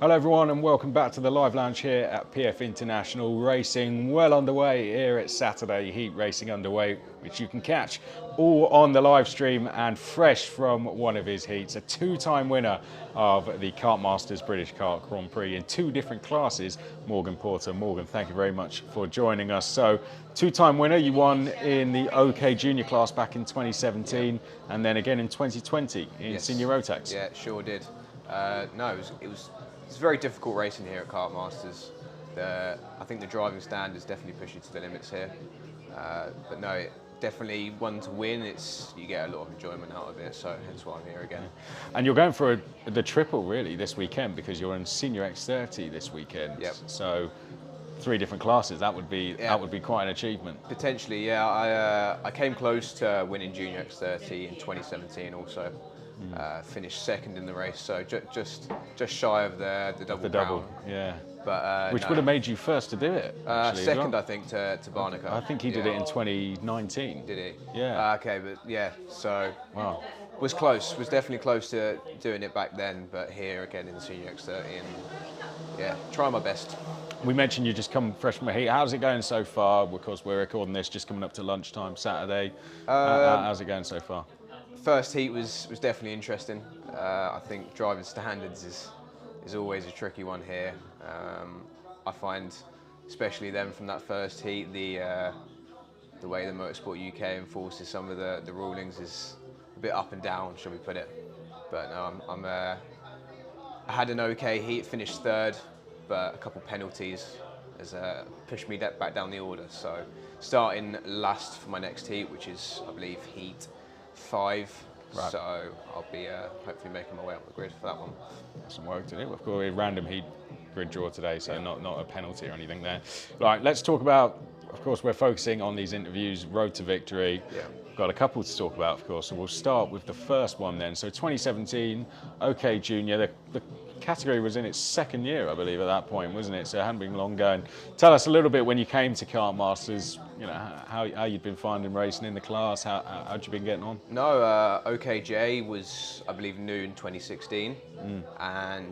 Hello everyone and welcome back to the live lounge here at PF International. Racing well underway here at Saturday, heat racing underway, which you can catch all on the live stream and fresh from one of his heats. A two-time winner of the Kartmasters British Kart Grand Prix in two different classes, Morgan Porter. Morgan, thank you very much for joining us. So, two-time winner, you won in the OK Junior class back in 2017 and then again in 2020 in Senior Rotax. Yeah, sure did. No, it's very difficult racing here at Kartmasters. I think the driving standards definitely push you to the limits here. But no, definitely one to win. You get a lot of enjoyment out of it, so hence why I'm here again. And you're going for the triple really this weekend because you're in Senior X30 this weekend. Yep. So three different classes. That would be quite an achievement. Potentially, yeah. I came close to winning Junior X30 in 2017 also. Finished second in the race, so just shy of the double crown. Yeah. But which would have made you first to do it. Actually, second, I think, to Barnacle. I think he did it in 2019. Did he? Yeah. Okay, but yeah, so wow. Was close. Was definitely close to doing it back then, but here again in the Senior X30, and yeah, try my best. We mentioned you just come fresh from a heat. How's it going so far? Because we're recording this just coming up to lunchtime Saturday. How's it going so far? First heat was definitely interesting. I think driving standards is always a tricky one here. I find, especially then from that first heat, the way the Motorsport UK enforces some of the rulings is a bit up and down, shall we put it? But no, I had an okay heat, finished third, but a couple penalties has pushed me back down the order. So starting last for my next heat, which is I believe heat 5. Right. So I'll be hopefully making my way up the grid for that one. Some work to do. We've got a random heat grid draw today, so not a penalty or anything there. Right, let's talk about, of course, we're focusing on these interviews, road to victory. Yeah. Got a couple to talk about, of course, so we'll start with the first one then. So 2017, OK Junior, the category was in its second year, I believe, at that point, wasn't it? So it hadn't been long going. Tell us a little bit when you came to Kartmasters, you know, how you'd been finding racing in the class, how'd you been getting on? No, OKJ was, I believe, new in 2016, and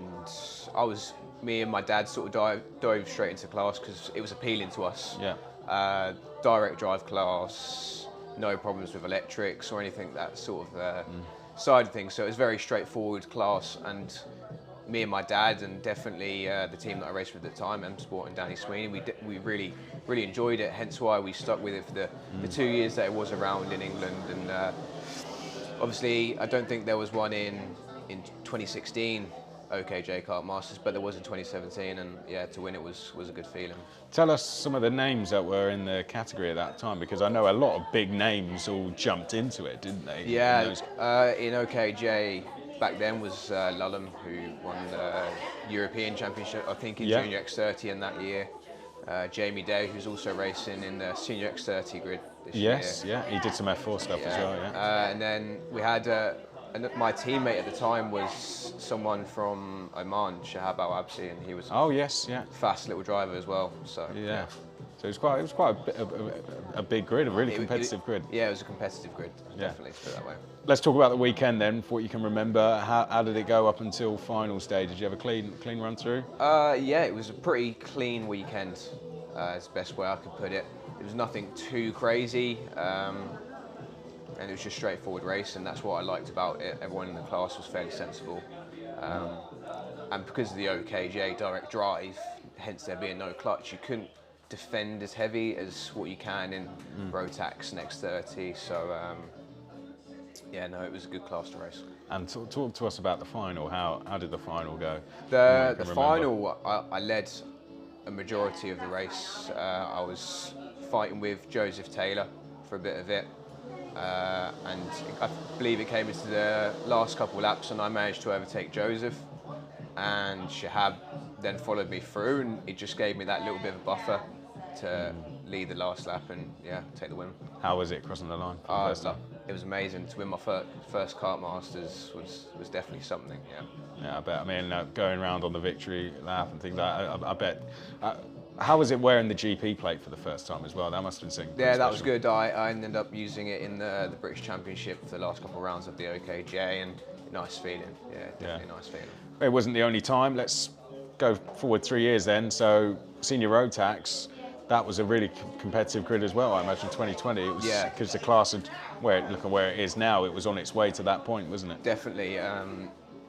me and my dad sort of dove straight into class because it was appealing to us. Yeah. Direct drive class, no problems with electrics or anything, that sort of side of things. So it was very straightforward class, and me and my dad, and definitely the team that I raced with at the time, M Sport and Danny Sweeney, we really enjoyed it. Hence why we stuck with it for the 2 years that it was around in England. And obviously, I don't think there was one in 2016. OKJ Kartmasters, but there was in 2017, and yeah, to win it was a good feeling. Tell us some of the names that were in the category at that time, because I know a lot of big names all jumped into it, didn't they? Yeah, in OKJ back then was Lullum, who won the European Championship, I think, in Junior X30 in that year. Jamie Day, who's also racing in the Senior X30 grid this year. Yes, yeah, he did some F4 stuff as well, yeah. And then we had my teammate at the time was someone from Oman, Shahab Al-Absi, and he was fast little driver as well. So yeah. So it was quite a big grid, a really competitive grid. Yeah, it was a competitive grid, definitely, put it that way. Let's talk about the weekend then, for what you can remember. How did it go up until final stage? Did you have a clean run through? Yeah, it was a pretty clean weekend, is the best way I could put it. It was nothing too crazy. And it was just straightforward race, and that's what I liked about it. Everyone in the class was fairly sensible. And because of the OKJ direct drive, hence there being no clutch, you couldn't defend as heavy as what you can in Rotax and X30. So yeah, no, it was a good class to race. And talk to us about the final. How did the final go? The final, I led a majority of the race. I was fighting with Joseph Taylor for a bit of it. And I believe it came into the last couple of laps, and I managed to overtake Joseph, and Shahab then followed me through, and it just gave me that little bit of a buffer to lead the last lap and take the win. How was it crossing the line? It was amazing. To win my first Kartmasters was definitely something. Yeah, I bet. I mean, going around on the victory lap and things like that, I bet. How was it wearing the GP plate for the first time as well? That must have been something. Yeah, that was good. I ended up using it in the British Championship for the last couple of rounds of the OKJ, and nice feeling. Yeah, definitely a nice feeling. It wasn't the only time. Let's go forward 3 years then, so senior road tax, that was a really competitive grid as well. I imagine 2020, it was, Yeah. because the class had, look at where it is now, it was on its way to that point, wasn't it? Definitely.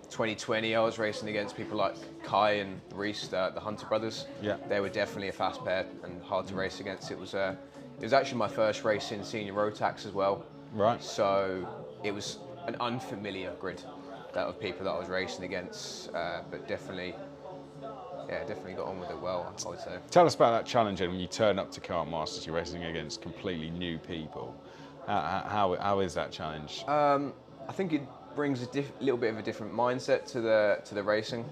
2020, I was racing against people like Kai and Reese, the Hunter brothers. Yeah. They were definitely a fast pair and hard to race against. It was actually my first race in senior road tax as well. Right. So it was an unfamiliar grid of people that I was racing against, but definitely got on with it well, I would say. Tell us about that challenge when you turn up to Kartmasters, you're racing against completely new people. How is that challenge? I think it brings a little bit of a different mindset to the racing.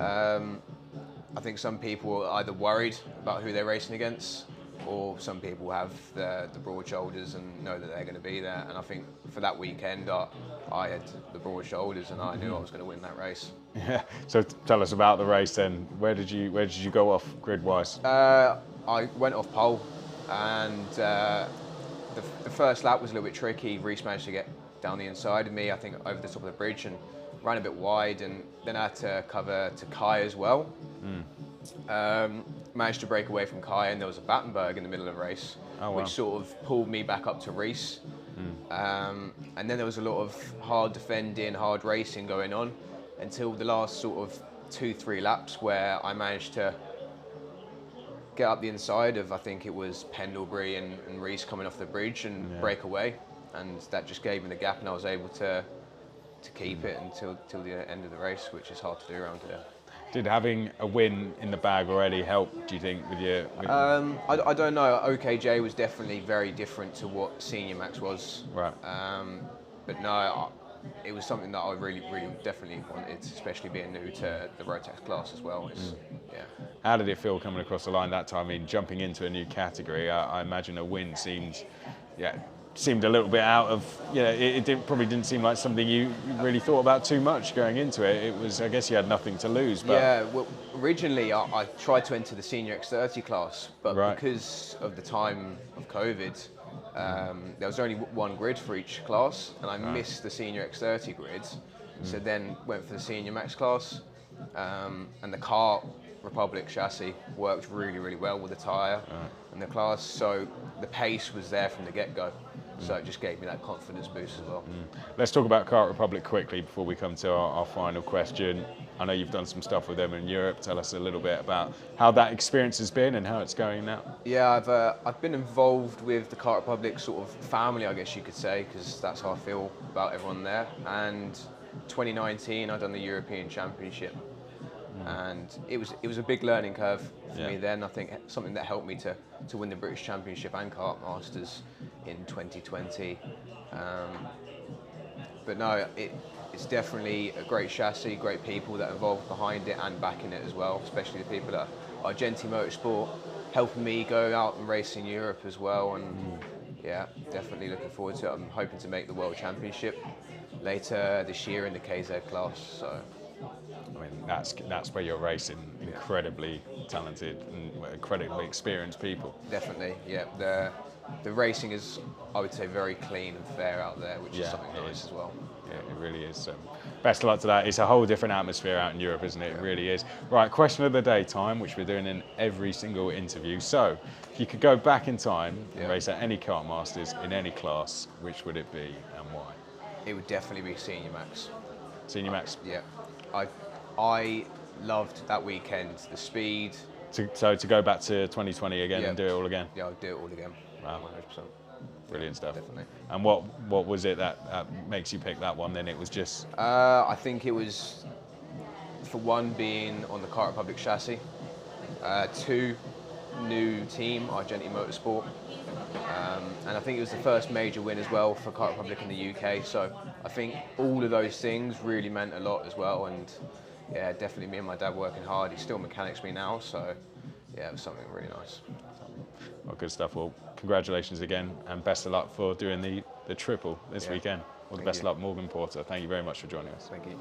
I think some people are either worried about who they're racing against, or some people have the broad shoulders and know that they're going to be there. And I think for that weekend, I had the broad shoulders and I knew I was going to win that race. Yeah. So tell us about the race then. Where did you go off grid-wise? I went off pole, and the first lap was a little bit tricky. Reese managed to get down the inside of me, I think over the top of the bridge, and ran a bit wide, and then I had to cover to Kai as well. Managed to break away from Kai, and there was a Battenberg in the middle of the race, which sort of pulled me back up to Reese. And then there was a lot of hard defending, hard racing going on until the last sort of 2-3 laps, where I managed to get up the inside of, I think it was Pendlebury and Reese coming off the bridge and break away, and that just gave me the gap, and I was able to keep it until the end of the race, which is hard to do around here. Did having a win in the bag already help, do you think, with your... I don't know. OKJ was definitely very different to what Senior Max was. Right. But no, it was something that I really definitely wanted, especially being new to the road tax class as well. Yeah. How did it feel coming across the line that time? I mean, jumping into a new category, I imagine a win seemed a little bit out of, probably didn't seem like something you really thought about too much going into it. It was, I guess you had nothing to lose. But yeah, well, originally I tried to enter the senior X30 class, but because of the time of COVID, there was only one grid for each class, and I missed the senior X30 grid. So then went for the senior max class, and the Kart Republic chassis worked really well with the tyre and the class, so the pace was there from the get-go. So it just gave me that confidence boost as well. Let's talk about Kart Republic quickly before we come to our final question. I know you've done some stuff with them in Europe. Tell us a little bit about how that experience has been and how it's going now. Yeah, I've been involved with the Kart Republic sort of family, I guess you could say, because that's how I feel about everyone there. And 2019, I've done the European Championship, and it was a big learning curve for me then. I think something that helped me to win the British Championship and Kartmasters in 2020. But no, it's definitely a great chassis, great people that are involved behind it and backing it as well, especially the people that are Genti Motorsport, helping me go out and race in Europe as well. And yeah, definitely looking forward to it. I'm hoping to make the World Championship later this year in the KZ class. So I mean, that's where you're racing incredibly talented and incredibly experienced people. Definitely, yeah. The racing is, I would say, very clean and fair out there, which is something nice as well. Yeah, it really is. Best of luck to that. It's a whole different atmosphere out in Europe, isn't it? It really is. Right, question of the day time, which we're doing in every single interview. So, if you could go back in time and race at any Kartmasters in any class, which would it be and why? It would definitely be Senior Max. Senior Max? Yeah. I loved that weekend, the speed. So to go back to 2020 again and do it all again? Yeah, I'll do it all again. Wow. 100%. Brilliant stuff. Definitely. And what was it that makes you pick that one then? It was just... I think it was, for one, being on the Kart Republic chassis. Two, new team, Genti Motorsport. And I think it was the first major win as well for Kart Republic in the UK. So I think all of those things really meant a lot as well. And yeah, definitely me and my dad working hard. He still mechanics me now. So yeah, it was something really nice. Well, good stuff. Well, congratulations again, and best of luck for doing the triple this weekend. All the best of luck, Morgan Porter. Thank you very much for joining us. Thank you.